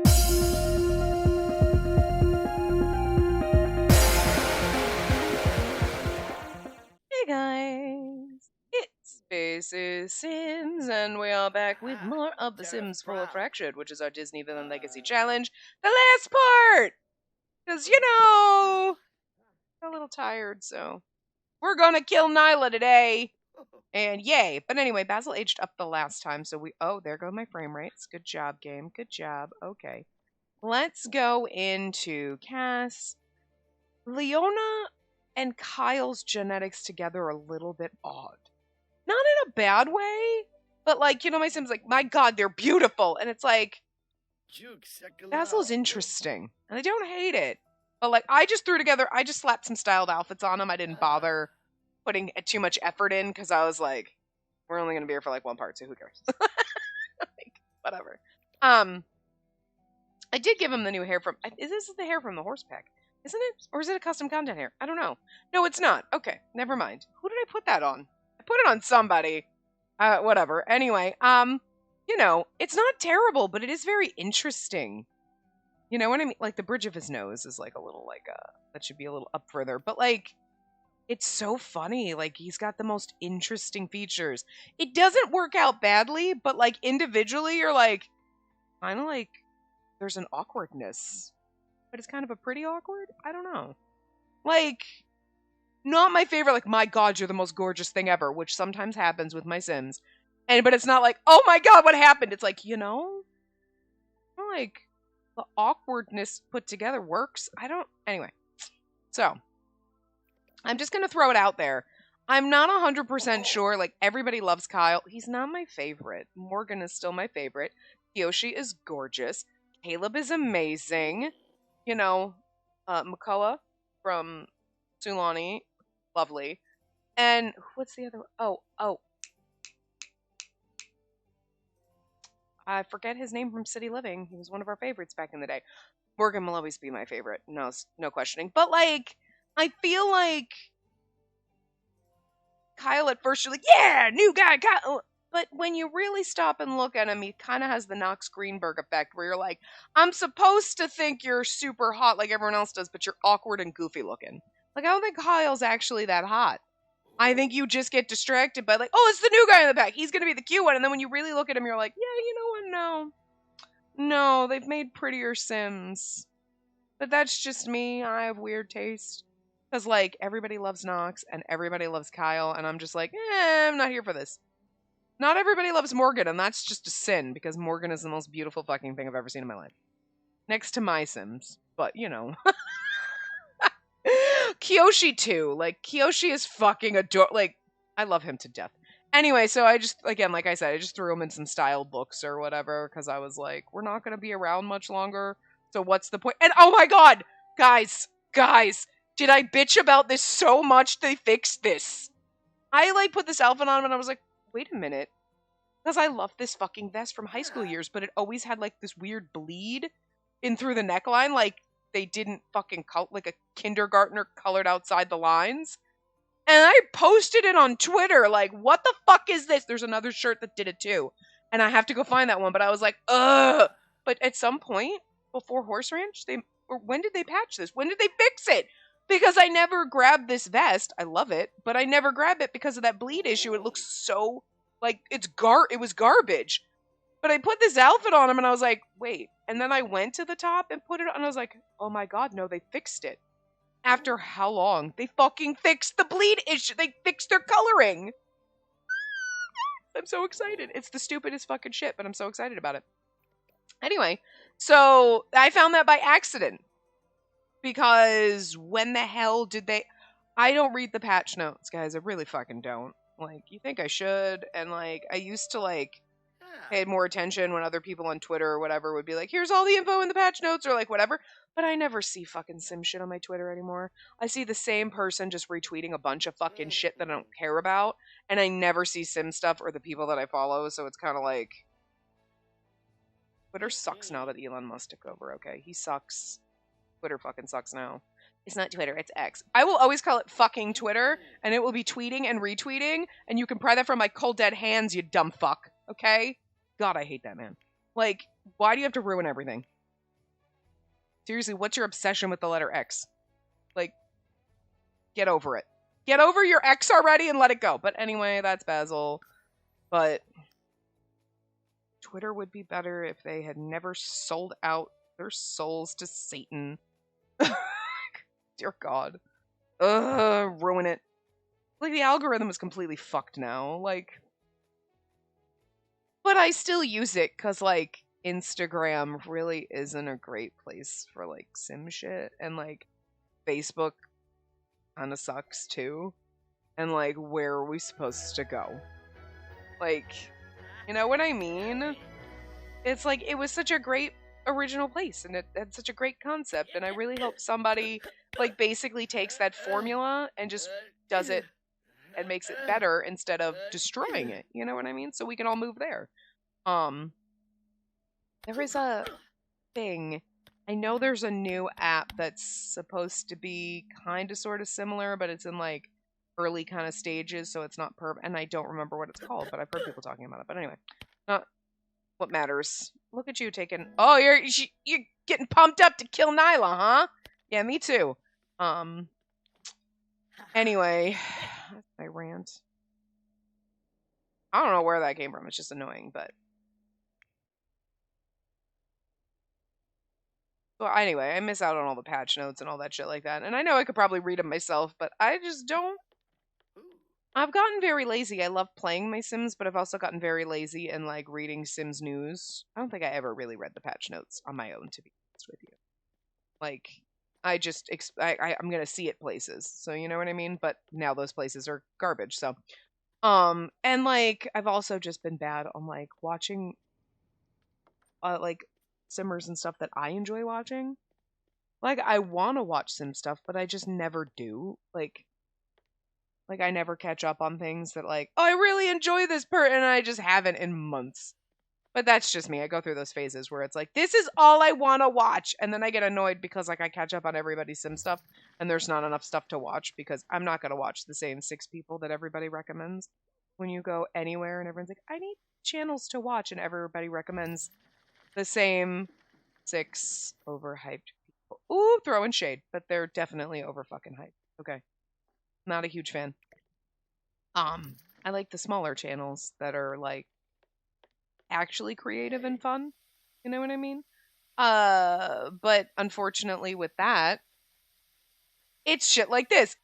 Hey guys, it's Spaces Sims, and we are back with more of The Sims 4 Fractured, which is our Disney Villain Legacy Challenge. The last part! Because, I'm a little tired, so we're gonna kill Nyla today! And yay! But anyway, Basil aged up the last time, so oh, there go my frame rates. Good job, game. Good job. Okay. Let's go into Cass. Leona and Kyle's genetics together are a little bit odd. Not in a bad way, but like, my Sims like, my god, they're beautiful. And it's like, Basil's interesting. And I don't hate it. But like, I just slapped some styled outfits on him. I didn't bother putting too much effort in because I was like, we're only going to be here for like one part, so who cares? Like, whatever. I did give him the new hair this is the hair from the horse pack, isn't it? Or is it a custom content hair? I don't know. No, it's not. Okay, never mind. Who did I put that on? I put it on somebody. Whatever. Anyway, it's not terrible, but it is very interesting. You know what I mean? Like, the bridge of his nose is like a little, like, that should be a little up further. But, like, it's so funny. Like, he's got the most interesting features. It doesn't work out badly, but, like, individually, you're like, kind of like, there's an awkwardness. But it's kind of a pretty awkward? I don't know. Like, not my favorite, like, my god, you're the most gorgeous thing ever, which sometimes happens with my Sims. But it's not like, oh my god, what happened? It's like, like, the awkwardness put together works. Anyway. So, I'm just gonna throw it out there. I'm not 100% sure, like, everybody loves Kyle. He's not my favorite. Morgan is still my favorite. Kiyoshi is gorgeous. Caleb is amazing. Makoa from Sulani, lovely. And what's the other one? Oh. I forget his name from City Living. He was one of our favorites back in the day. Morgan will always be my favorite. No questioning. But, like, I feel like Kyle at first, you're like, yeah, new guy, Kyle. But when you really stop and look at him, he kind of has the Knox Greenberg effect where you're like, I'm supposed to think you're super hot like everyone else does, but you're awkward and goofy looking. Like, I don't think Kyle's actually that hot. I think you just get distracted by like, oh, it's the new guy in the back. He's going to be the cute one. And then when you really look at him, you're like, yeah, you know what? No. No, they've made prettier Sims. But that's just me. I have weird taste. Because, like, everybody loves Knox and everybody loves Kyle. And I'm just like, I'm not here for this. Not everybody loves Morgan. And that's just a sin. Because Morgan is the most beautiful fucking thing I've ever seen in my life. Next to my Sims. But, Kiyoshi too. Like, Kiyoshi is fucking adorable. Like, I love him to death. Anyway, so I just, again, like I said, I just threw him in some style books or whatever, because I was like, we're not going to be around much longer, so what's the point? And, oh my god! Guys, did I bitch about this so much they fixed this? I, like, put this outfit on him, and I was like, wait a minute. Because I love this fucking vest from high school years, but it always had, like, this weird bleed in through the neckline, like, they didn't fucking like a kindergartner colored outside the lines. And I posted it on Twitter, like, what the fuck is this? There's another shirt that did it too. And I have to go find that one, but I was like, ugh. But at some point, before Horse Ranch, when did they patch this? When did they fix it? Because I never grabbed this vest. I love it, but I never grabbed it because of that bleed issue. It looks so, like, it was garbage. But I put this outfit on him and I was like, wait. And then I went to the top and put it on and I was like, oh my god, no, they fixed it. After how long? They fucking fixed the bleed issue. They fixed their coloring. I'm so excited. It's the stupidest fucking shit, but I'm so excited about it. Anyway, so I found that by accident. Because when the hell did they... I don't read the patch notes, guys. I really fucking don't. Like, you think I should? And, like, I used to, like, pay more attention when other people on Twitter or whatever would be like, here's all the info in the patch notes or like whatever. But I never see fucking sim shit on my Twitter anymore. I see the same person just retweeting a bunch of fucking shit that I don't care about. And I never see sim stuff or the people that I follow. So it's kind of like, Twitter sucks now that Elon Musk took over, okay? He sucks. Twitter fucking sucks now. It's not Twitter, it's X. I will always call it fucking Twitter, and it will be tweeting and retweeting, and you can pry that from my cold dead hands, you dumb fuck. Okay? God, I hate that man. Like, why do you have to ruin everything? Seriously, what's your obsession with the letter X? Like, get over it. Get over your X already and let it go. But anyway, that's Basil. But Twitter would be better if they had never sold out their souls to Satan. Dear God. Ruin it. Like, the algorithm is completely fucked now. Like, but I still use it because, like, Instagram really isn't a great place for, like, sim shit. And, like, Facebook kind of sucks, too. And, like, where are we supposed to go? Like, you know what I mean? It's like, it was such a great original place, and it had such a great concept, and I really hope somebody, like, basically takes that formula and just does it and makes it better instead of destroying it. You know what I mean? So we can all move there. There is a thing. I know there's a new app that's supposed to be kind of sort of similar, but it's in, like, early kind of stages, so it's not and I don't remember what it's called, but I've heard people talking about it. But anyway, not what matters. Look at you taking. Oh, you're getting pumped up to kill Nyla, huh? Yeah, me too. Anyway, that's my rant. I don't know where that came from. It's just annoying, but. Well, anyway, I miss out on all the patch notes and all that shit like that. And I know I could probably read them myself, but I just don't. I've gotten very lazy. I love playing my Sims, but I've also gotten very lazy in, like, reading Sims news. I don't think I ever really read the patch notes on my own, to be honest with you. Like, I just, I'm gonna see it places, so you know what I mean? But now those places are garbage, so. And, like, I've also just been bad on, like, watching, like, Simmers and stuff that I enjoy watching. Like, I want to watch Sim stuff, but I just never do. Like, I never catch up on things that, like, oh, I really enjoy this part, and I just haven't in months. But that's just me. I go through those phases where it's like, this is all I want to watch. And then I get annoyed because, like, I catch up on everybody's Sim stuff, and there's not enough stuff to watch because I'm not going to watch the same 6 people that everybody recommends. When you go anywhere and everyone's like, I need channels to watch, and everybody recommends the same 6 overhyped people. Ooh, throwing shade, but they're definitely over fucking hyped. Okay. Not a huge fan. I like the smaller channels that are, like, actually creative and fun. You know what I mean? But unfortunately with that, it's shit like this.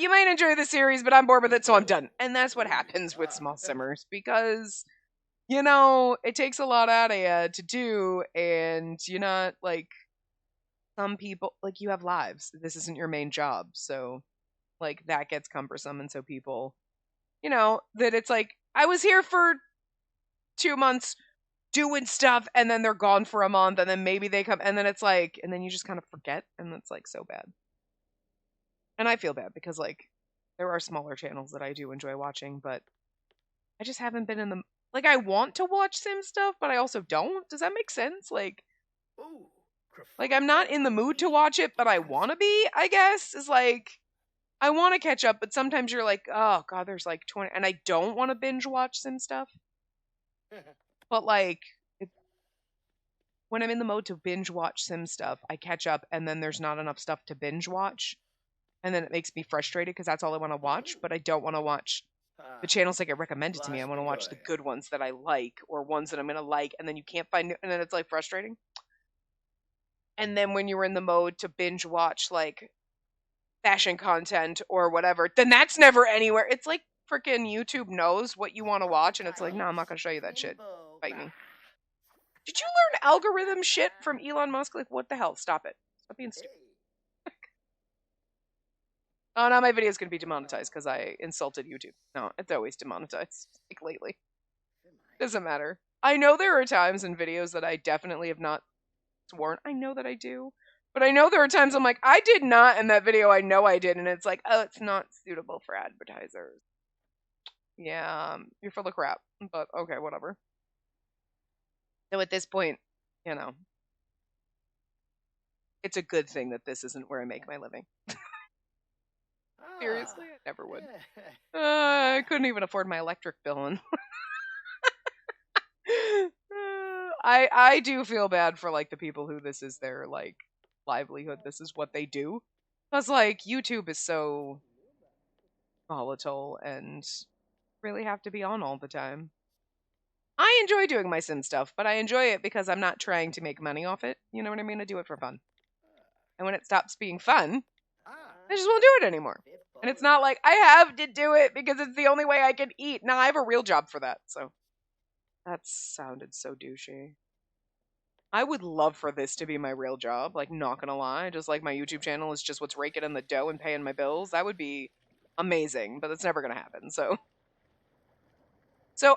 You might enjoy the series, but I'm bored with it, so I'm done. And that's what happens with Small Simmers because, you know, it takes a lot out of you to do, and you're not, like, some people, like, you have lives. This isn't your main job, so, like, that gets cumbersome, and so people, you know, that it's like, I was here for 2 months doing stuff, and then they're gone for a month, and then maybe they come, and then it's like, and then you just kind of forget, and it's, like, so bad. And I feel bad because, like, there are smaller channels that I do enjoy watching, but I just haven't been in the, like, I want to watch Sim stuff, but I also don't. Does that make sense? Like, I'm not in the mood to watch it, but I want to be, I guess, is like, I want to catch up, but sometimes you're like, oh god, there's like 20, and I don't want to binge watch Sim stuff. But, like, when I'm in the mode to binge watch Sim stuff, I catch up, and then there's not enough stuff to binge watch, and then it makes me frustrated because that's all I want to watch, but I don't want to watch the channels that get recommended to me. I want to watch the good ones that I like, or ones that I'm going to like, and then you can't find, and then it's, like, frustrating. And then when you're in the mode to binge watch, like, fashion content or whatever, then that's never anywhere. It's like freaking YouTube knows what you want to watch, and it's like, no, I'm not going to show you that shit. Fight me. Did you learn algorithm shit from Elon Musk? Like, what the hell? Stop it. Stop being stupid. Oh, now my video's going to be demonetized because I insulted YouTube. No, it's always demonetized, like, lately. Doesn't matter. I know there are times in videos that I definitely have not sworn. I know that I do. But I know there are times I'm like, I did not in that video. I know I did. And it's like, oh, it's not suitable for advertisers. Yeah, you're full of crap. But okay, whatever. So at this point, you know, it's a good thing that this isn't where I make my living. Seriously, I never would. I couldn't even afford my electric bill. And I do feel bad for, like, the people who this is their, like, livelihood. This is what they do. Because, like, YouTube is so volatile and really have to be on all the time. I enjoy doing my sim stuff, but I enjoy it because I'm not trying to make money off it. You know what I mean? I do it for fun. And when it stops being fun, I just won't do it anymore. And it's not like I have to do it because it's the only way I can eat. Now I have a real job for that. So that sounded so douchey. I would love for this to be my real job. Like, not gonna lie. Just like my YouTube channel is just what's raking in the dough and paying my bills. That would be amazing, but that's never gonna happen. So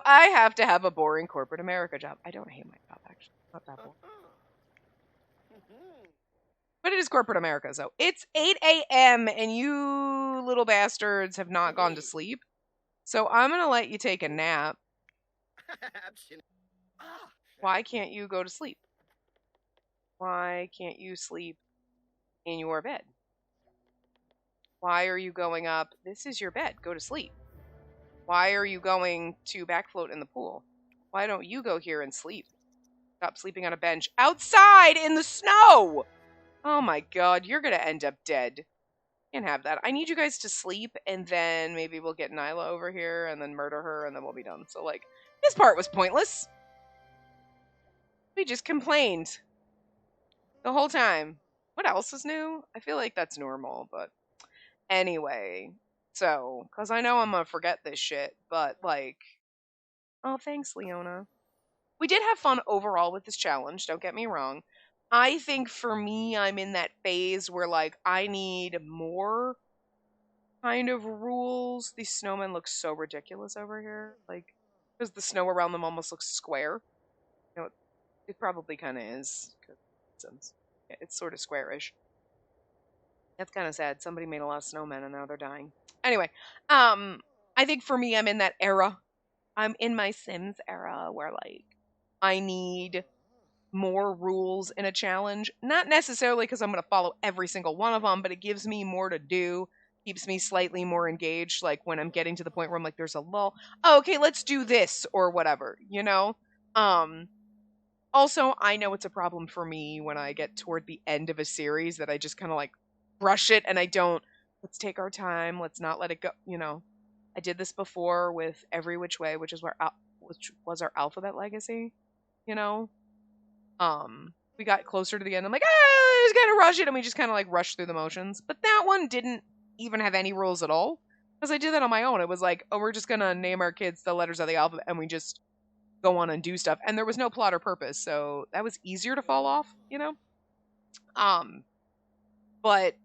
I have to have a boring corporate America job. I don't hate my job, actually. Not that boring. But it is corporate America, so it's 8 a.m. and you little bastards have not gone to sleep. So I'm gonna let you take a nap. Why can't you go to sleep? Why can't you sleep in your bed? Why are you going up? This is your bed. Go to sleep. Why are you going to backfloat in the pool? Why don't you go here and sleep? Stop sleeping on a bench outside in the snow! Oh my god, you're gonna end up dead. Can't have that. I need you guys to sleep, and then maybe we'll get Nyla over here, and then murder her, and then we'll be done. So, like, this part was pointless. We just complained the whole time. What else is new? I feel like that's normal, but anyway. So, because I know I'm gonna forget this shit, but, like, oh, thanks, Leona. We did have fun overall with this challenge, don't get me wrong. I think for me, I'm in that phase where, like, I need more kind of rules. These snowmen look so ridiculous over here. Like, because the snow around them almost looks square. You know, it probably kind of is. Since it's sort of squarish. That's kind of sad. Somebody made a lot of snowmen and now they're dying. Anyway, I think for me, I'm in that era. I'm in my Sims era where, like, I need more rules in a challenge. Not necessarily because I'm going to follow every single one of them, but it gives me more to do. Keeps me slightly more engaged, like when I'm getting to the point where I'm like, there's a lull. Oh, okay, let's do this or whatever, you know? Also, I know it's a problem for me when I get toward the end of a series that I just kind of like rush it and I don't, let's take our time, let's not let it go, you know? I did this before with Every Which Way, which was our Alphabet Legacy, you know? We got closer to the end. I'm like, just gotta rush it, and we just kind of like rushed through the motions. But that one didn't even have any rules at all, because I did that on my own. It was like, oh, we're just gonna name our kids the letters of the alphabet, and we just go on and do stuff. And there was no plot or purpose, so that was easier to fall off, you know. But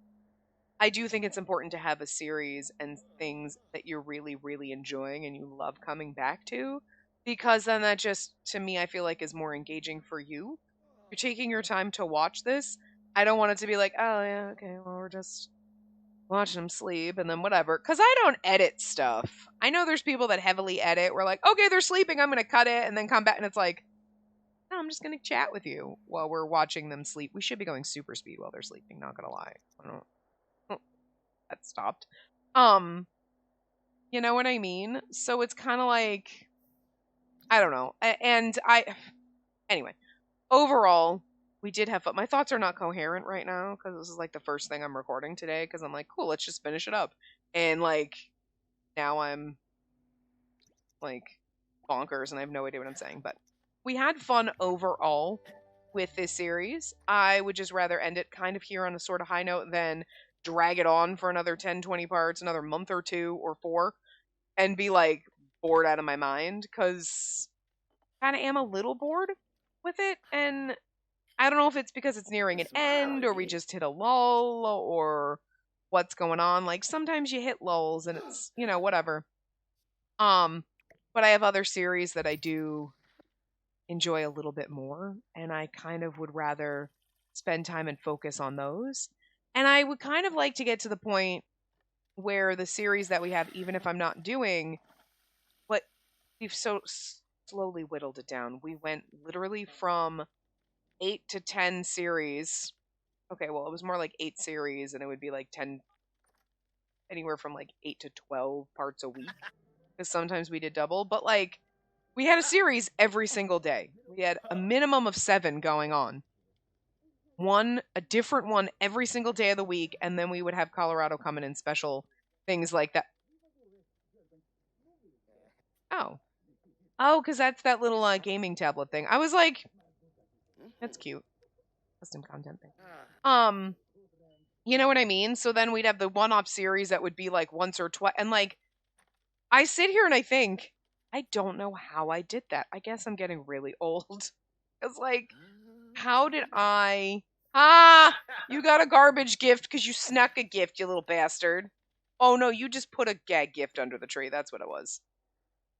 I do think it's important to have a series and things that you're really, really enjoying and you love coming back to, because then that just, to me, I feel like is more engaging for you. You're taking your time to watch this. I don't want it to be like, oh yeah, okay, well, we're just watching them sleep and then whatever. Because I don't edit stuff. I know there's people that heavily edit. We're like, okay, they're sleeping, I'm going to cut it and then come back. And it's like, no, I'm just going to chat with you while we're watching them sleep. We should be going super speed while they're sleeping, not going to lie. I don't, oh, that stopped. You know what I mean? So it's kind of like, I don't know. Anyway, overall, we did have fun. My thoughts are not coherent right now because this is like the first thing I'm recording today because I'm like, cool, let's just finish it up. And like, now I'm like bonkers and I have no idea what I'm saying. But we had fun overall with this series. I would just rather end it kind of here on a sort of high note than drag it on for another 10, 20 parts, another month or 2 or 4, and be like bored out of my mind because I kind of am a little bored with it. And I don't know if it's because it's nearing an end or we just hit a lull or what's going on. Like sometimes you hit lulls and it's, you know, whatever. But I have other series that I do enjoy a little bit more and I kind of would rather spend time and focus on those. And I would kind of like to get to the point where the series that we have, even if I'm not doing what we've so slowly whittled it down. We went literally from 8 to 10 series. Okay, well, it was more like 8 series, and it would be like 10, anywhere from like 8 to 12 parts a week. Because sometimes we did double, but like, we had a series every single day. We had a minimum of 7 going on. a different one every single day of the week, and then we would have Colorado coming in special things like that. Oh. Oh, because that's that little gaming tablet thing. I was like, that's cute. Custom content thing. You know what I mean? So then we'd have the one-off series that would be like once or twice. And like, I sit here and I think, I don't know how I did that. I guess I'm getting really old. It's like, how did I... You got a garbage gift because you snuck a gift, you little bastard. Oh no, you just put a gag gift under the tree. That's what it was.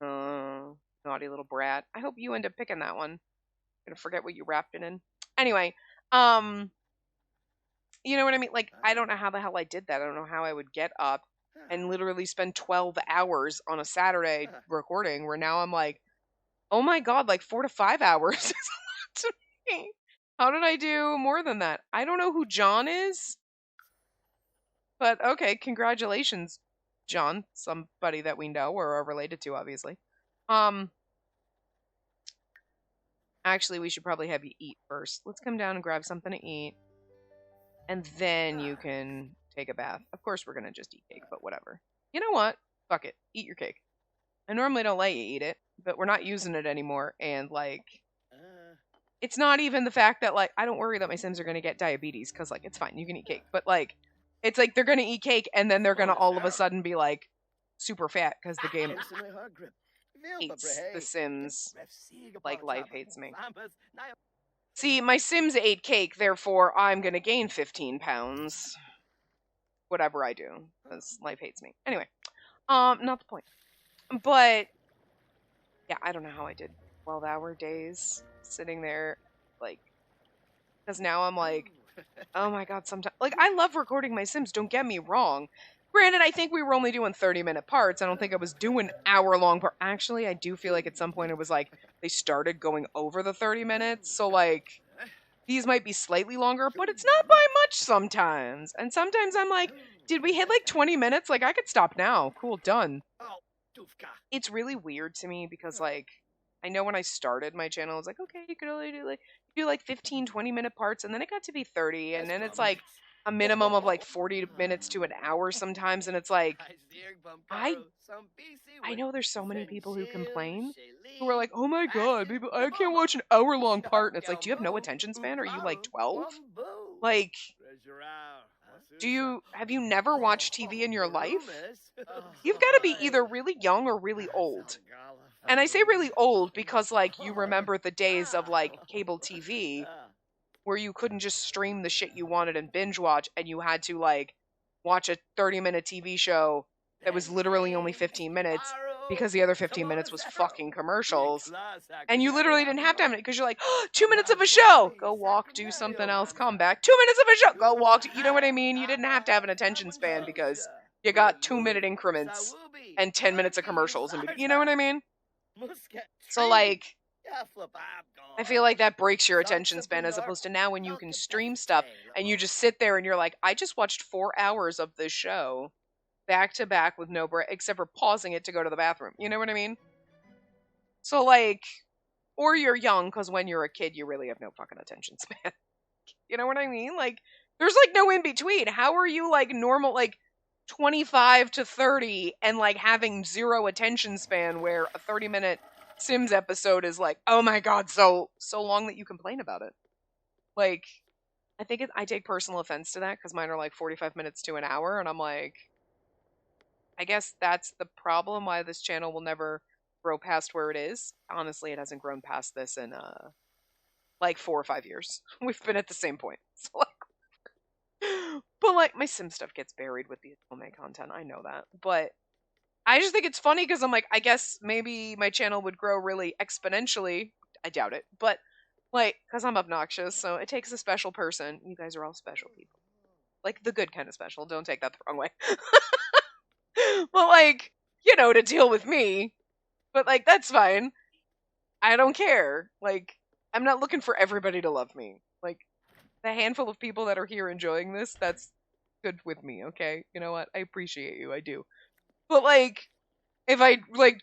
Naughty little brat. I hope you end up picking that one. I'm gonna forget what you wrapped it in. Anyway, you know what I mean? Like, I don't know how the hell I did that. I don't know how I would get up and literally spend 12 hours on a Saturday recording, where now I'm like, oh my god, like 4 to 5 hours is a lot to me. How did I do more than that? I don't know who John is. But okay, congratulations, John. Somebody that we know or are related to, obviously. Actually, we should probably have you eat first. Let's come down and grab something to eat. And then you can take a bath. Of course, we're going to just eat cake, but whatever. You know what? Fuck it. Eat your cake. I normally don't let you eat it, but we're not using it anymore. And, like, it's not even the fact that, like, I don't worry that my Sims are going to get diabetes, because, like, it's fine. You can eat cake. But, like, it's like they're going to eat cake, and then they're going to all of a sudden be, like, super fat, because the game hates the Sims like life hates me. See, my Sims ate cake, therefore I'm going to gain 15 pounds. Whatever I do, because life hates me. Anyway, not the point. But, yeah, I don't know how I did 12-hour days sitting there, like, because now I'm like, oh my god, sometimes, like, I love recording my Sims, don't get me wrong. Granted, I think we were only doing 30-minute parts. I don't think I was doing hour-long parts. Actually, I do feel like at some point it was like they started going over the 30 minutes. So, like, these might be slightly longer, but it's not by much sometimes. And sometimes I'm like, did we hit like 20 minutes? Like, I could stop now. Cool, done. It's really weird to me because, like, I know when I started my channel, I was like, okay, you could only do like 15, 20-minute parts. And then it got to be 30. And then it's like a minimum of like 40 minutes to an hour sometimes, and it's like, I know there's so many people who complain, who are like, oh my god, people, I can't watch an hour-long part, and it's like, do you have no attention span? Are you like 12? Like, have you never watched TV in your life? You've got to be either really young or really old. And I say really old because, like, you remember the days of, like, cable TV where you couldn't just stream the shit you wanted and binge watch, and you had to, like, watch a 30-minute TV show that was literally only 15 minutes because the other 15 minutes was fucking commercials. And you literally didn't have to have it because you're like, oh, 2 minutes of a show! Go walk, do something else, come back. 2 minutes of a show! Go walk. You know what I mean? You didn't have to have an attention span because you got 2-minute increments and 10 minutes of commercials. And you know what I mean? So, like, I feel like that breaks your attention span, as opposed to now when you can stream stuff and you just sit there and you're like, I just watched 4 hours of this show back to back with no break, except for pausing it to go to the bathroom. You know what I mean? So, like, or you're young, because when you're a kid, you really have no fucking attention span. You know what I mean? Like, there's, like, no in between. How are you, like, normal, like, 25 to 30 and, like, having zero attention span where a 30-minute Sims episode is like, oh my god, so long that you complain about it? Like, I think I take personal offense to that, because mine are like 45 minutes to an hour, and I'm like, I guess that's the problem, why this channel will never grow past where it is. Honestly, it hasn't grown past this in like 4 or 5 years. We've been at the same point. So, like, but, like, my Sim stuff gets buried with the Atome content, I know that, but I just think it's funny because I'm like, I guess maybe my channel would grow really exponentially. I doubt it. But, like, because I'm obnoxious, so it takes a special person. You guys are all special people. Like, the good kind of special. Don't take that the wrong way. But, like, you know, to deal with me. But, like, that's fine. I don't care. Like, I'm not looking for everybody to love me. Like, the handful of people that are here enjoying this, that's good with me, okay? You know what? I appreciate you. I do. But, like, if I, like,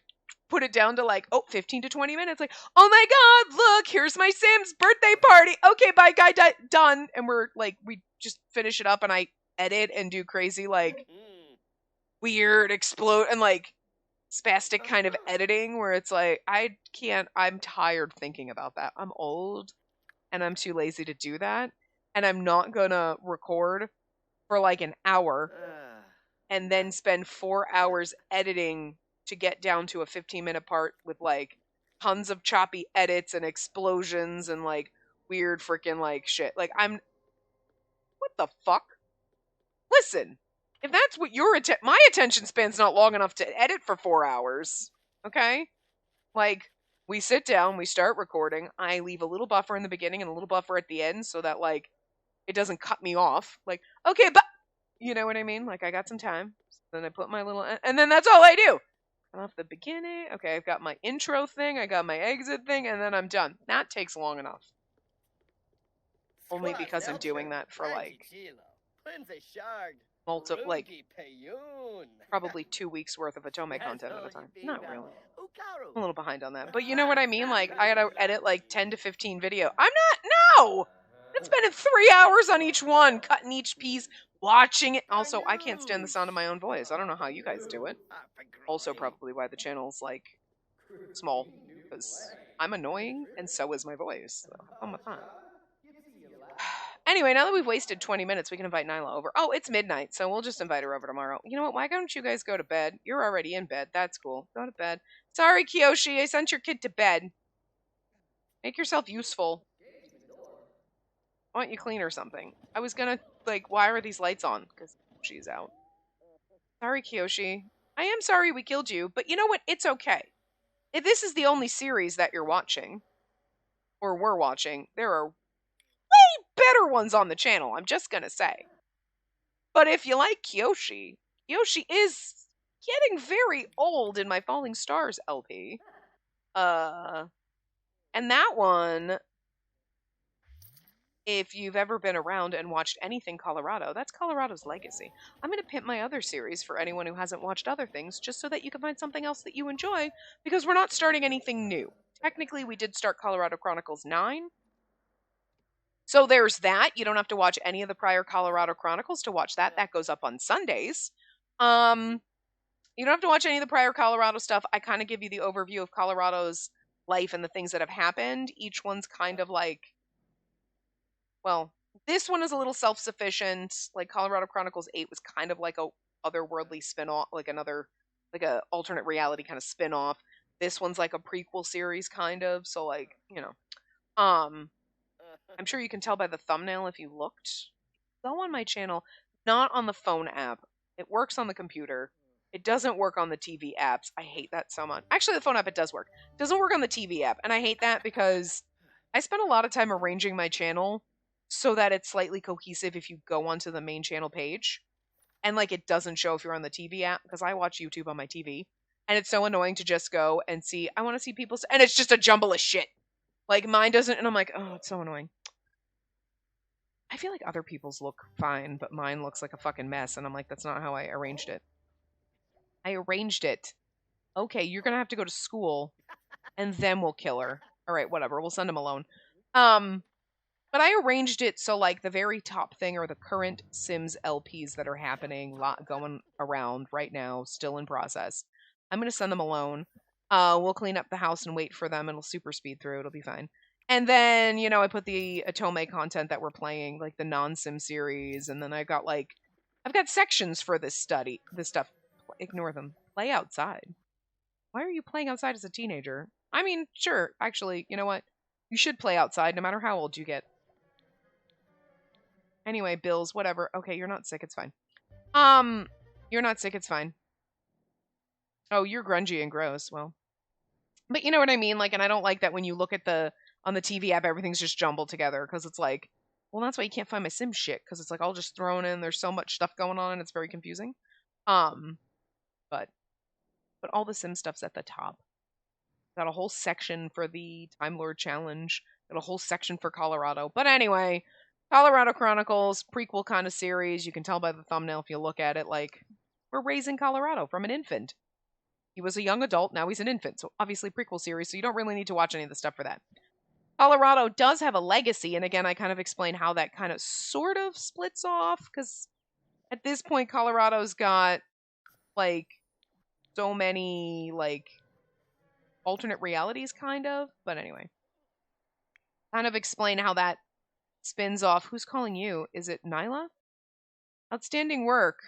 put it down to like, 15 to 20 minutes. Like, oh my God, look, here's my Sims birthday party. Okay, bye, guy, done. And we're like, we just finish it up and I edit and do crazy, like, weird explode and like spastic kind of editing where it's like, I'm tired thinking about that. I'm old and I'm too lazy to do that. And I'm not gonna record for like an hour and then spend 4 hours editing to get down to a 15-minute part with like tons of choppy edits and explosions and like weird freaking like shit. Like what the fuck? Listen, if that's what my attention span's not long enough to edit for 4 hours, okay? Like, we sit down, we start recording, I leave a little buffer in the beginning and a little buffer at the end so that like it doesn't cut me off. Like, okay, but you know what I mean? Like, I got some time. Then I put my little, and then that's all I do. I'm off the beginning. Okay, I've got my intro thing, I got my exit thing, and then I'm done. That takes long enough. Only because I'm doing that for like probably 2 weeks worth of Otome content at a time. Not really. I'm a little behind on that. But you know what I mean? Like, I gotta edit like 10 to 15 video. No! I'm spending 3 hours on each one, cutting each piece, watching it. Also, I can't stand the sound of my own voice. I don't know how you guys do it. Also, probably why the channel's like small, because I'm annoying and so is my voice. So have fun with that. Anyway, now that we've wasted 20 minutes, we can invite Nyla over. Oh, it's midnight, so we'll just invite her over tomorrow. You know what? Why don't you guys go to bed? You're already in bed. That's cool. Go to bed. Sorry, Kiyoshi. I sent your kid to bed. Make yourself useful. Why don't you clean or something? I was gonna, like, why are these lights on? Because she's out. Sorry, Kiyoshi. I am sorry we killed you, but you know what? It's okay. If this is the only series that you're watching, or we're watching, there are better ones on the channel, I'm just gonna say. But if you like Kyoshi, Kyoshi is getting very old in my Falling Stars LP. And that one, if you've ever been around and watched anything Colorado, that's Colorado's Legacy. I'm going to pimp my other series for anyone who hasn't watched other things, just so that you can find something else that you enjoy, because we're not starting anything new. Technically, we did start Colorado Chronicles 9, so there's that. You don't have to watch any of the prior Colorado Chronicles to watch that. That goes up on Sundays. You don't have to watch any of the prior Colorado stuff. I kind of give you the overview of Colorado's life and the things that have happened. Each one's kind of like, well, this one is a little self-sufficient. Like Colorado Chronicles 8 was kind of like a otherworldly spin-off, like a alternate reality kind of spin-off. This one's like a prequel series kind of. So like, you know, I'm sure you can tell by the thumbnail if you looked. Go on my channel, not on the phone app. It works on the computer. It doesn't work on the TV apps. I hate that so much. Actually, the phone app, it does work. It doesn't work on the TV app. And I hate that because I spend a lot of time arranging my channel so that it's slightly cohesive if you go onto the main channel page. And like it doesn't show if you're on the TV app, because I watch YouTube on my TV. And it's so annoying to just go and see, I want to see people's, and it's just a jumble of shit. Like mine doesn't, and I'm like, oh, it's so annoying. I feel like other people's look fine, but mine looks like a fucking mess. And I'm like, that's not how I arranged it. I arranged it. Okay, you're gonna have to go to school, and then we'll kill her. All right, whatever. We'll send him alone. But I arranged it so like the very top thing are the current Sims LPs that are happening, going around right now, still in process. I'm gonna send them alone. We'll clean up the house and wait for them. It'll super speed through. It'll be fine. And then, you know, I put the Otome content that we're playing, like the non-sim series, and then I've got sections for this stuff. Ignore them. Play outside. Why are you playing outside as a teenager? I mean, sure, actually, you know what? You should play outside no matter how old you get. Anyway, Bills, whatever. Okay, you're not sick, it's fine. You're not sick, it's fine. Oh, you're grungy and gross, well. But you know what I mean? Like, and I don't like that when you look at on the TV app, everything's just jumbled together, because it's like, well, that's why you can't find my Sim shit, because it's like all just thrown in, there's so much stuff going on, and it's very confusing. But all the Sim stuff's at the top. Got a whole section for the Time Lord Challenge, got a whole section for Colorado. But anyway, Colorado Chronicles, prequel kind of series. You can tell by the thumbnail if you look at it, like, we're raising Colorado from an infant. He was a young adult, now he's an infant. So obviously prequel series, so you don't really need to watch any of the stuff for that. Colorado does have a legacy, and again, I kind of explain how that kind of sort of splits off, because at this point, Colorado's got, like, so many, like, alternate realities, kind of. But anyway, kind of explain how that spins off. Who's calling you? Is it Nyla? Outstanding work.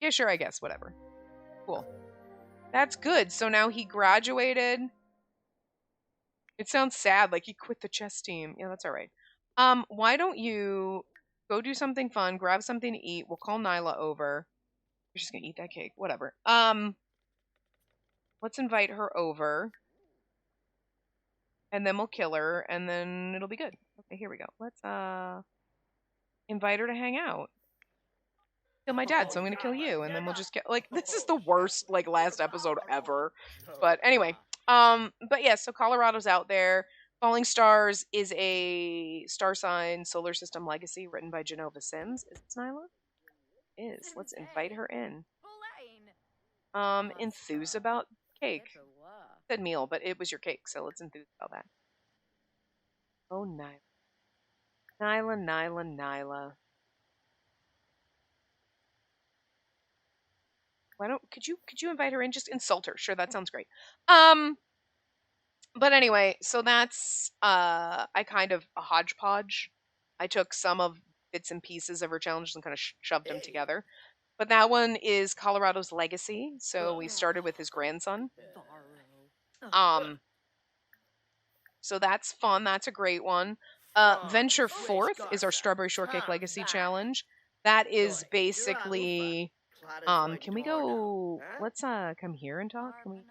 Yeah, sure, I guess. Whatever. Cool. That's good. So now he graduated. It sounds sad, like he quit the chess team. Yeah, that's all right. Why don't you go do something fun, grab something to eat. We'll call Nyla over. You're just gonna eat that cake. Whatever. Let's invite her over. And then we'll kill her, and then it'll be good. Okay, here we go. Let's invite her to hang out. Kill my dad, so I'm gonna kill you, and then we'll just get, like, this is the worst, like, last episode ever. But anyway, but yeah, so Colorado's out there. Falling Stars is a star sign solar system legacy written by Genova Sims. Is this Nyla? It is. Let's invite her in. Enthuse about cake. Said meal, but it was your cake, so let's enthuse about that. Oh, Nyla. Nyla. Why don't could you invite her in? Just insult her. Sure, that sounds great. But anyway, so that's I kind of a hodgepodge. I took some of bits and pieces of her challenges and kind of shoved them together. But that one is Colorado's legacy. So we started with his grandson. So that's fun. That's a great one. Venture Forth is our Strawberry Shortcake Legacy Challenge. That is basically can we go let's come here and talk? Can we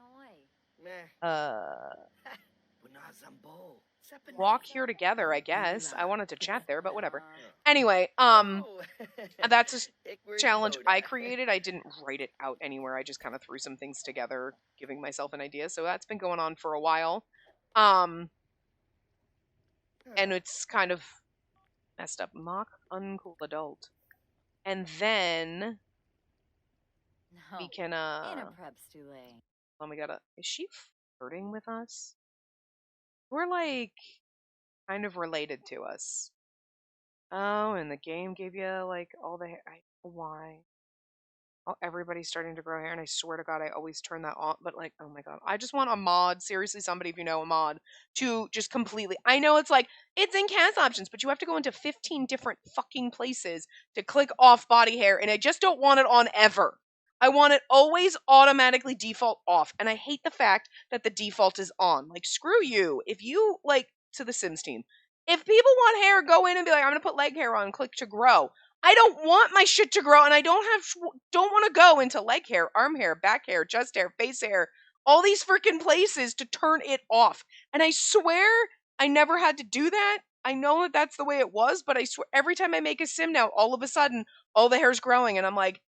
walk here together, I guess. I wanted to chat there, but whatever. Anyway, that's a challenge I created. I didn't write it out anywhere. I just kind of threw some things together, giving myself an idea. So that's been going on for a while. And it's kind of messed up. Mock uncool adult. And then we can oh my god, is she flirting with us? We're like kind of related to us. Oh, and the game gave you like all the hair. Why? Oh, everybody's starting to grow hair, and I swear to God, I always turn that on. But like, oh my God, I just want a mod. Seriously, somebody, if you know a mod, to just completely. I know it's like it's in cast options, but you have to go into 15 different fucking places to click off body hair, and I just don't want it on ever. I want it always automatically default off, and I hate the fact that the default is on. Like, screw you. If you like to the Sims team, if people want hair, go in and be like, I'm gonna put leg hair on, click to grow. I don't want my shit to grow, and I don't want to go into leg hair, arm hair, back hair, chest hair, face hair, all these freaking places to turn it off. And I swear I never had to do that. I know that that's the way it was, but I swear every time I make a sim now, all of a sudden, all the hair's growing, and I'm like,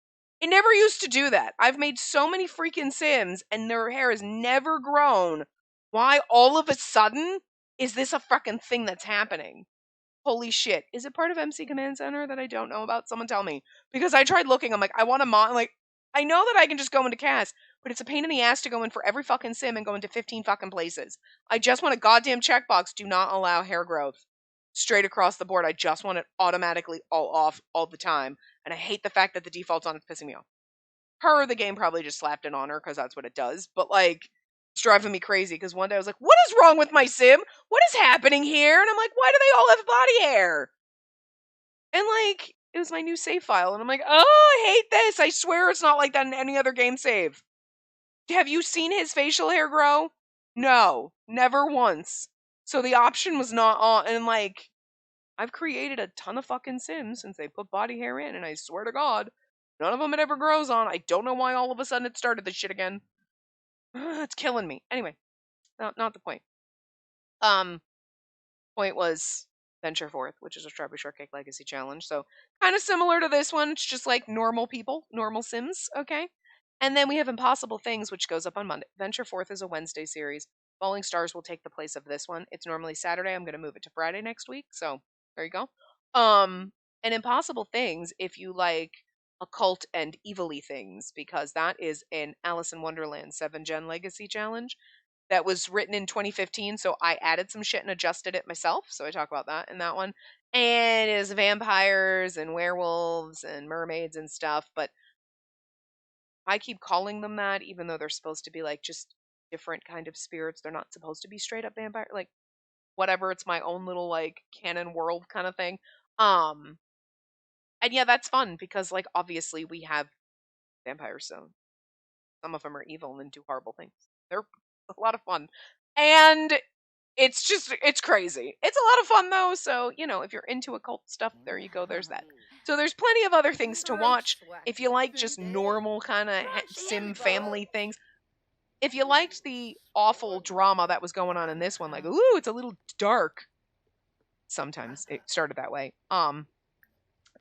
it never used to do that. I've made so many freaking sims, and their hair has never grown. Why all of a sudden is this a freaking thing that's happening? Holy shit. Is it part of MC Command Center that I don't know about? Someone tell me. Because I tried looking. I'm like, I want a mod. Like, I know that I can just go into cast, but it's a pain in the ass to go in for every fucking sim and go into 15 fucking places. I just want a goddamn checkbox. Do not allow hair growth. Straight across the board. I just want it automatically all off all the time. And I hate the fact that the default's on. It's pissing me off. The game probably just slapped it on her because that's what it does. But, like, it's driving me crazy because one day I was like, what is wrong with my sim? What is happening here? And I'm like, why do they all have body hair? And like, it was my new save file. And I'm like, oh, I hate this. I swear it's not like that in any other game save. Have you seen his facial hair grow? No, never once. So the option was not on. And like, I've created a ton of fucking sims since they put body hair in. And I swear to God, none of them it ever grows on. I don't know why all of a sudden it started this shit again. It's killing me. Anyway, not the point. Point was Venture Forth, which is a Strawberry Shortcake Legacy Challenge. So kind of similar to this one. It's just like normal people, normal Sims, okay? And then we have Impossible Things, which goes up on Monday. Venture Forth is a Wednesday series. Falling Stars will take the place of this one. It's normally Saturday. I'm going to move it to Friday next week. So there you go. And Impossible Things, if you like occult and evilly things, because that is an Alice in Wonderland 7 Gen Legacy Challenge that was written in 2015. So I added some shit and adjusted it myself. So I talk about that in that one. And it is vampires and werewolves and mermaids and stuff. But I keep calling them that, even though they're supposed to be like just different kind of spirits. They're not supposed to be straight up vampire. Like, whatever. It's my own little like canon world kind of thing. And yeah, that's fun because like obviously we have vampires, so some of them are evil and do horrible things. They're a lot of fun. And it's crazy. It's a lot of fun though, so if you're into occult stuff, there you go, there's that. So there's plenty of other things to watch. If you like just normal kind of sim family things, if you liked the awful drama that was going on in this one, like, ooh, it's a little dark. Sometimes it started that way.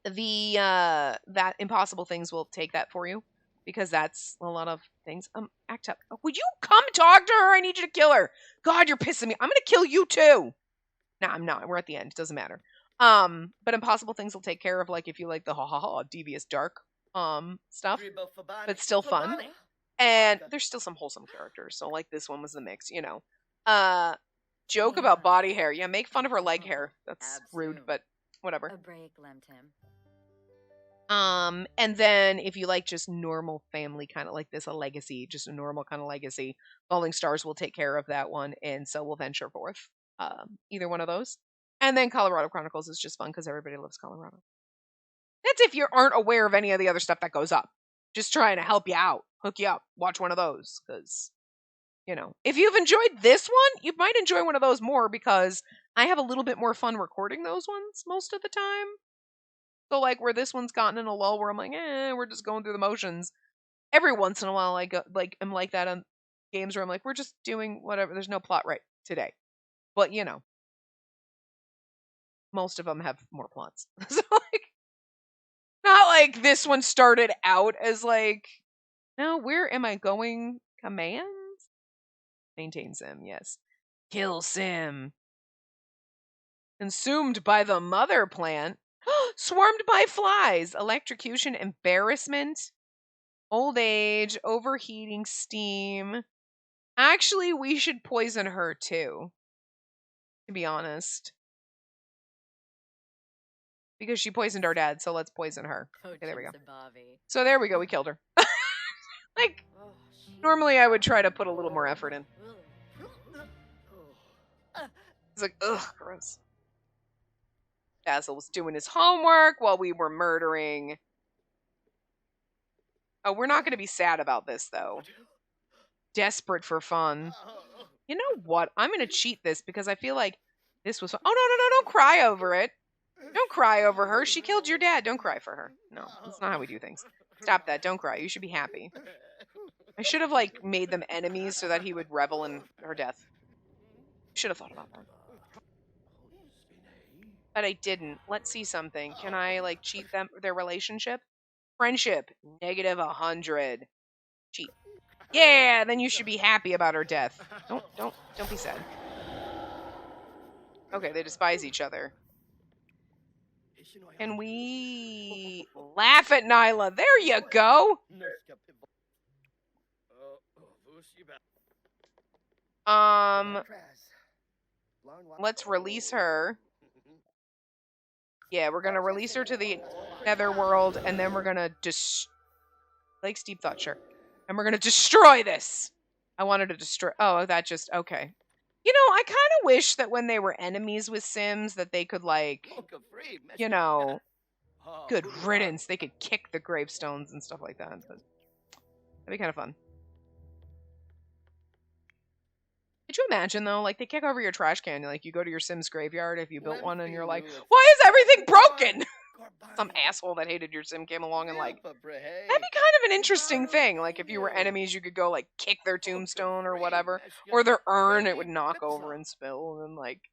That Impossible Things will take that for you, because that's a lot of things. Act up. Would you come talk to her? I need you to kill her. God, you're pissing me. I'm gonna kill you too. No, I'm not. We're at the end. It doesn't matter. But Impossible Things will take care of, like, if you like the devious dark stuff, but still fun. And there's still some wholesome characters. So like this one was the mix, joke about body hair. Yeah, make fun of her leg hair. That's rude, but whatever. And then if you like just normal family, kind of like this, a legacy, just a normal kind of legacy, Falling Stars will take care of that one, and so will Venture Forth. Either one of those. And then Colorado Chronicles is just fun because everybody loves Colorado. That's if you aren't aware of any of the other stuff that goes up. Just trying to help you out, hook you up, watch one of those, because, if you've enjoyed this one, you might enjoy one of those more, because I have a little bit more fun recording those ones most of the time. So, like, where this one's gotten in a lull where I'm like, we're just going through the motions. Every once in a while, I go, like, I'm like that on games where I'm like, we're just doing whatever. There's no plot right today. But, most of them have more plots. So, like, not like this one started out as, like, no, where am I going? Commands? Maintain Sim, yes. Kill Sim. Consumed by the mother plant. Swarmed by flies. Electrocution, embarrassment, old age, overheating, steam. Actually, we should poison her too, to be honest. Because she poisoned our dad, so let's poison her. Okay, there we go. So there we go, we killed her. Like, normally I would try to put a little more effort in. It's like, ugh, gross. Basil was doing his homework while we were murdering. Oh, we're not going to be sad about this, though. Desperate for fun. You know what? I'm going to cheat this because I feel like this was fun. Oh, no, don't cry over it. Don't cry over her. She killed your dad. Don't cry for her. No, that's not how we do things. Stop that. Don't cry. You should be happy. I should have, like, made them enemies so that he would revel in her death. Should have thought about that. But I didn't. Let's see something. Can I, like, cheat their relationship? Friendship. -100. Cheat. Yeah, then you should be happy about her death. Don't be sad. Okay, they despise each other. Can we laugh at Nyla? There you go. Let's release her. Yeah, we're gonna release her to the Netherworld, and then we're gonna Lake's Deep Thought, sure. And we're gonna destroy this. I wanted to destroy. Oh, that just okay. I kind of wish that when they were enemies with Sims, that they could, like, good riddance. They could kick the gravestones and stuff like that. But that'd be kind of fun. Could you imagine, though? Like, they kick over your trash can. Like, you go to your Sims graveyard if you built one, and you're like, why is everything broken? Some asshole that hated your Sim came along and, like, that'd be kind of an interesting thing. Like, if you were enemies, you could go, like, kick their tombstone or whatever. Or their urn, it would knock over and spill. And then, like,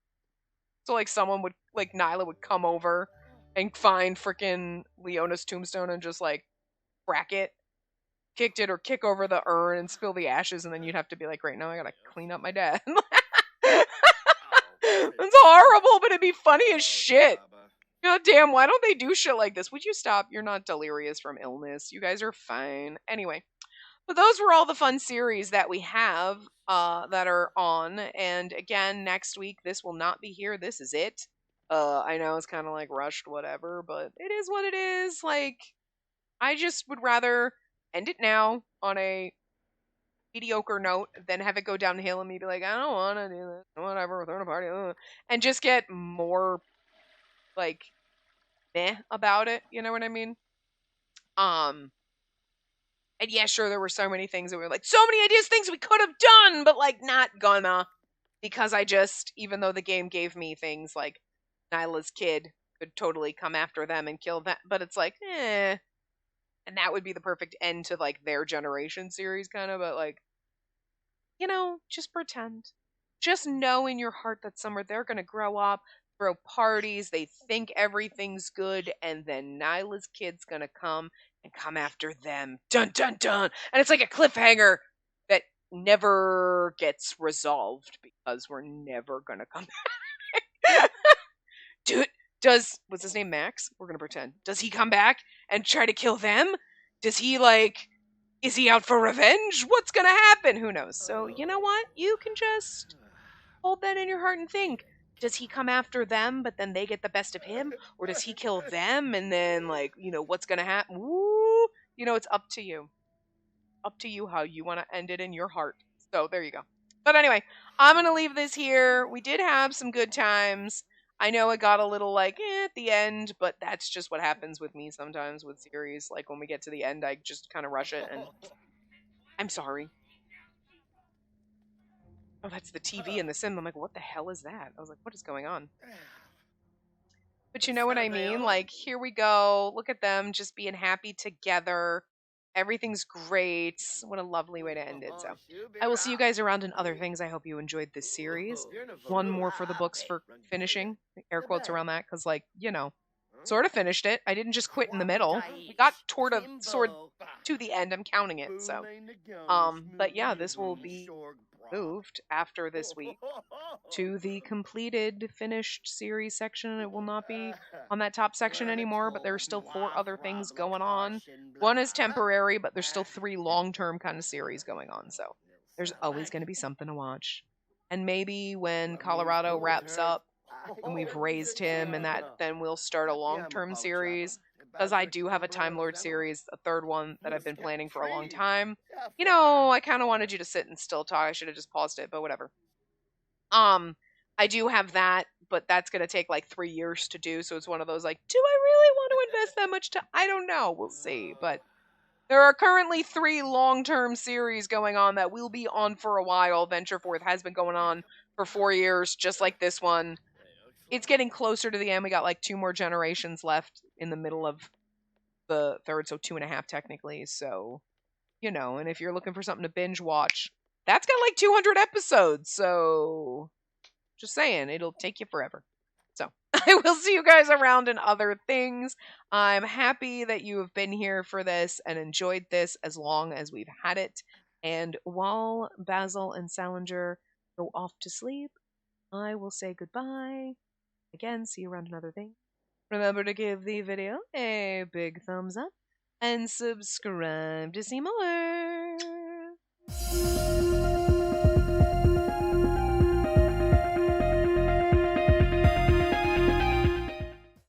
so, like, someone would, like, Nyla would come over and find frickin' Leona's tombstone and just, like, crack it. Kicked it, or kick over the urn and spill the ashes, and then you'd have to be like, right now I gotta clean up my dad. It's horrible, but it'd be funny as shit. God damn, why don't they do shit like this? Would you stop? You're not delirious from illness. You guys are fine. Anyway, but those were all the fun series that we have that are on. And again, next week, this will not be here. This is it. I know it's kind of like rushed, whatever, but it is what it is. Like, I just would rather end it now on a mediocre note than have it go downhill and me be like, I don't want to do this, whatever, we're throwing a party, and just get more like meh about it. You know what I mean? And yeah, sure, there were so many things that we were like, so many ideas, things we could have done, but like not gonna, because I just, even though the game gave me things like Nyla's kid could totally come after them and kill them, but it's like, and that would be the perfect end to like their generation series, kind of, but like, just pretend. Just know in your heart that somewhere they're gonna grow up, throw parties, they think everything's good, and then Nyla's kid's gonna come and come after them. Dun dun dun! And it's like a cliffhanger that never gets resolved because we're never gonna come back. Dude, what's his name, Max? We're gonna pretend. Does he come back and try to kill them? Does he is he out for revenge? What's gonna happen? Who knows? So, you know what? You can just hold that in your heart and think. Does he come after them, but then they get the best of him? Or does he kill them and then, what's gonna happen? Woo! It's up to you. Up to you how you want to end it in your heart. So, there you go. But anyway, I'm gonna leave this here. We did have some good times. I know it got a little at the end, but that's just what happens with me sometimes with series. Like when we get to the end, I just kind of rush it, and I'm sorry. Oh, that's the TV in the sim. I'm like, what the hell is that? I was like, what is going on? But you know what I mean? Like, here we go. Look at them just being happy together. Everything's great. What a lovely way to end it. So, I will see you guys around in other things. I hope you enjoyed this series. One more for the books for finishing. Air quotes around that, because, sort of finished it. I didn't just quit in the middle. I got toward to the end. I'm counting it. So, but yeah, this will be moved after this week to the completed finished series section. It will not be on that top section anymore, but there's still 4 other things going on. One is temporary, but there's still 3 long-term kind of series going on, so there's always going to be something to watch. And maybe when Colorado wraps up and we've raised him and that, then we'll start a long-term series, because I do have a Time Lord series, a 3rd one that I've been planning for a long time. I kind of wanted you to sit and still talk. I should have just paused it, but whatever. I do have that, but that's going to take 3 years to do, so it's one of those do I really want to invest that much time? I don't know. We'll see, but there are currently 3 long-term series going on that will be on for a while. Venture Forth has been going on for 4 years, just like this one. It's getting closer to the end. We got 2 more generations left in the middle of the 3rd, so 2.5 technically. So, and if you're looking for something to binge watch, that's got 200 episodes. So, just saying, it'll take you forever. So, I will see you guys around in other things. I'm happy that you have been here for this and enjoyed this as long as we've had it. And while Basil and Salinger go off to sleep, I will say goodbye. Again, see you around another thing. Remember to give the video a big thumbs up and subscribe to see more.